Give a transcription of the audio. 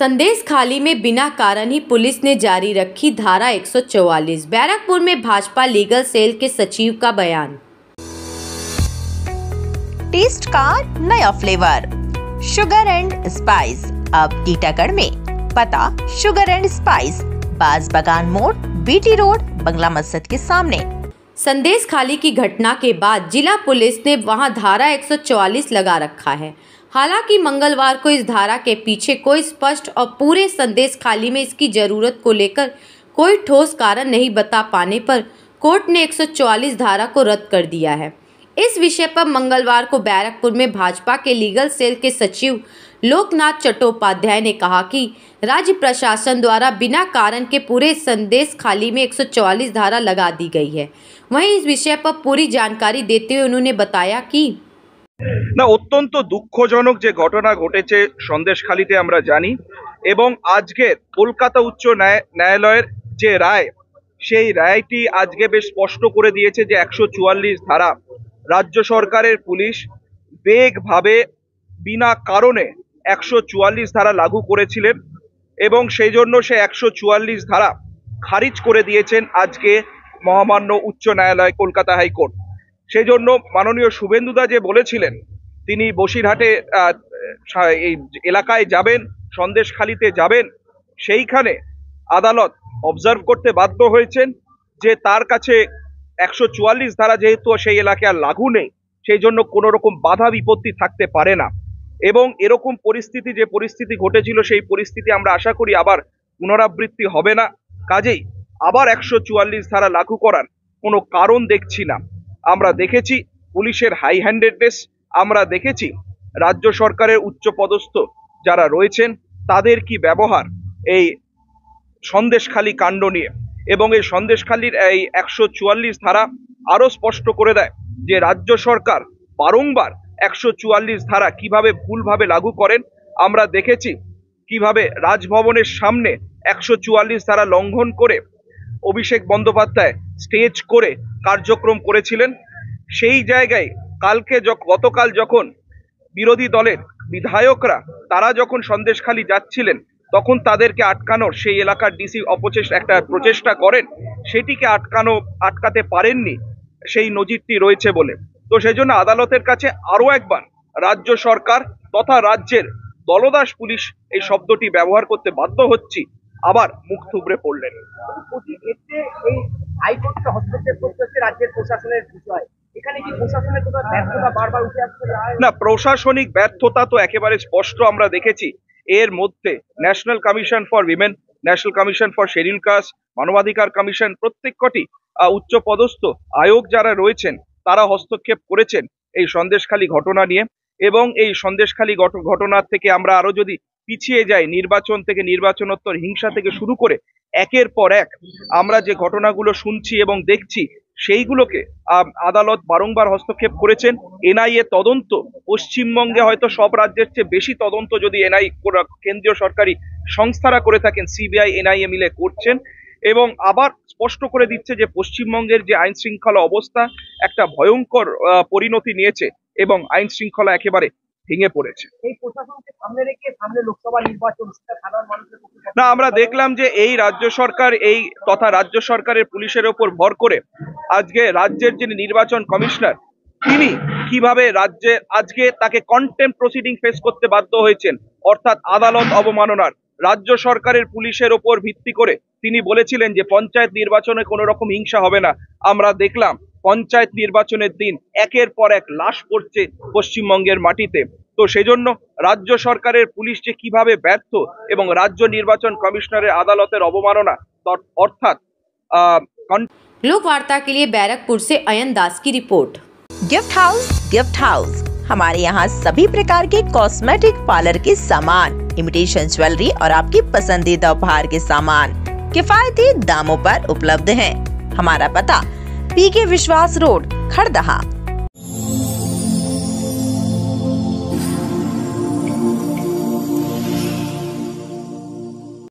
संदेश खाली में बिना कारण ही पुलिस ने जारी रखी धारा 144। बैरकपुर में भाजपा लीगल सेल के सचिव का बयान। टेस्ट का नया फ्लेवर शुगर एंड स्पाइस अब टीटागढ़ में। पता शुगर एंड स्पाइस, बाज बगान मोड़, बीटी रोड, बंगला मस्जिद के सामने। संदेश खाली की घटना के बाद जिला पुलिस ने वहां धारा 144 लगा रखा है। हालांकि मंगलवार को इस धारा के पीछे कोई स्पष्ट और पूरे संदेश खाली में इसकी जरूरत को लेकर कोई ठोस कारण नहीं बता पाने पर कोर्ट ने 144 धारा को रद्द कर दिया है। इस विषय पर मंगलवार को बैरकपुर में भाजपा के लीगल सेल के सचिव लोकनाथ चट्टोपाध्याय ने कहा कि राज्य प्रशासन द्वारा बिना कारण के पूरे संदेश खाली में 144 धारा लगा दी गई है। वहीं इस विषय पर पूरी जानकारी देते हुए उन्होंने बताया कि না অত্যন্ত দুঃখজনক যে ঘটনা ঘটেছে সন্দেশখালীতে আমরা জানি, এবং আজকে কলকাতা উচ্চ ন্যায়ালয়ের যে রায়, সেই রায়টি আজকে বেশ স্পষ্ট করে দিয়েছে যে 144 ধারা রাজ্য সরকারের পুলিশ বেগভাবে বিনা কারণে 144 ধারা লাগু করেছিলেন এবং সেই জন্য সে 144 ধারা খারিজ করে দিয়েছেন আজকে মহামান্য উচ্চ ন্যায়ালয় কলকাতা হাইকোর্ট। সেই জন্য মাননীয় শুভেন্দুদা যে বলেছিলেন তিনি বসিরহাটে এই এলাকায় যাবেন, সন্দেশখালীতে যাবেন, সেইখানে আদালত অবজার্ভ করতে বাধ্য হয়েছেন যে তার কাছে 144 ধারা যেহেতু সেই এলাকায় আর লাগু নেই, সেই জন্য কোনো রকম বাধা বিপত্তি থাকতে পারে না। এবং এরকম পরিস্থিতি যে পরিস্থিতি ঘটেছিল সেই পরিস্থিতি আমরা আশা করি আবার পুনরাবৃত্তি হবে না। কাজেই আবার 144 ধারা লাগু করার কোনো কারণ দেখছি না। আমরা দেখেছি পুলিশের হাই হ্যান্ডেডনেস, আমরা দেখেছি রাজ্য সরকারের উচ্চপদস্থ যারা রয়েছেন তাদের কি ব্যবহার এই সন্দেশখালী কাণ্ড নিয়ে, এবং এই সন্দেশখালীর এই 144 ধারা আরো স্পষ্ট করে দেয় যে রাজ্য সরকার বারংবার 144 ধারা কিভাবে ভুলভাবে লাগু করেন। আমরা দেখেছি কিভাবে রাজভবনের সামনে 144 ধারা লঙ্ঘন করে অভিষেক বন্দ্যোপাধ্যায় স্টেজ করে কার্যক্রম করেছিলেন। সেই জায়গায় গতকাল যখন বিরোধী দলের বিধায়করা তারা যখন সন্দেশখালী যাচ্ছিলেন তখন তাদেরকে আটকানোর সেই এলাকার ডিসি একটা প্রচেষ্টা করেন, সেটিকে আটকাতে পারেননি, সেই নজিরটি রয়েছে বলে। তো সেই জন্য আদালতের কাছে আরো একবার রাজ্য সরকার তথা রাজ্যের দলদাস পুলিশ এই শব্দটি ব্যবহার করতে বাধ্য হচ্ছি, আবার মুখ থুবড়ে পড়লেন। হাইকোর্টকে হস্তক্ষেপ করতেছে রাজ্যের প্রশাসনের বিষয়, এখানে কি প্রশাসনের কোনো ব্যর্থতা বারবার উঠে আসছে? না, প্রশাসনিক ব্যর্থতা তো একেবারে স্পষ্ট আমরা দেখেছি। এর মধ্যে national commission for women, national commission for scheduled caste, মানবাধিকার কমিশন প্রত্যেকটি উচ্চ পদস্থ আয়োগ যারা রয়েছেন তারা হস্তক্ষেপ করেছেন এই সন্দেশখালী ঘটনা নিয়ে। এবং এই সন্দেশখালী ঘটনার থেকে আমরা আরো যদি পিছিয়ে যাই, নির্বাচন থেকে নির্বাচনোত্তর হিংসা থেকে শুরু করে একের পর এক আমরা যে ঘটনাগুলো শুনছি এবং দেখছি সেইগুলোকে আদালত বারংবার হস্তক্ষেপ করেছেন। এনআইএ তদন্ত পশ্চিমবঙ্গে হয়তো সব রাজ্যের চেয়ে বেশি তদন্ত যদি এনআই কেন্দ্রীয় সরকারি সংস্থারা করে থাকেন, সিবিআই এনআইএ মিলে করছেন, এবং আবার স্পষ্ট করে দিচ্ছে যে পশ্চিমবঙ্গের যে আইন শৃঙ্খলা অবস্থা একটা ভয়ঙ্কর পরিণতি নিয়েছে এবং আইন শৃঙ্খলা একেবারে ভেঙে পড়েছে। এই প্রশাসনকে সামনে রেখে সামনে লোকসভা নির্বাচন, সাধারণ মানুষের না, আমরা দেখলাম যে এই রাজ্য সরকার তথা রাজ্য সরকারের পুলিশের ওপর ভর করে আজকে রাজ্যের যিনি নির্বাচন কমিশনার তিনি কিভাবে আজকে তাকে কন্টেম্প্ট প্রসিডিং ফেস করতে বাধ্য হয়েছেন, অর্থাৎ আদালত অবমাননার। রাজ্য সরকারের পুলিশের ওপর ভিত্তি করে তিনি বলেছিলেন যে পঞ্চায়েত নির্বাচনে কোনো রকম হিংসা হবে না। আমরা দেখলাম পঞ্চায়েত নির্বাচনের দিন একের পর এক লাশ পড়ছে পশ্চিমবঙ্গের মাটিতে। তো সেজন্য রাজ্য সরকারের পুলিশ যে কিভাবে ব্যর্থ এবং রাজ্য নির্বাচন কমিশনারের আদালতের অবমাননা, অর্থাৎ लोक वार्ता के लिए बैरकपुर से अयन दास की रिपोर्ट। गिफ्ट हाउस हमारे यहाँ सभी प्रकार के कॉस्मेटिक पार्लर के सामान, इमिटेशन ज्वेलरी और आपकी पसंदीदा उपहार के सामान किफायती दामों पर उपलब्ध हैं। हमारा पता पीके विश्वास रोड, खड़दहा।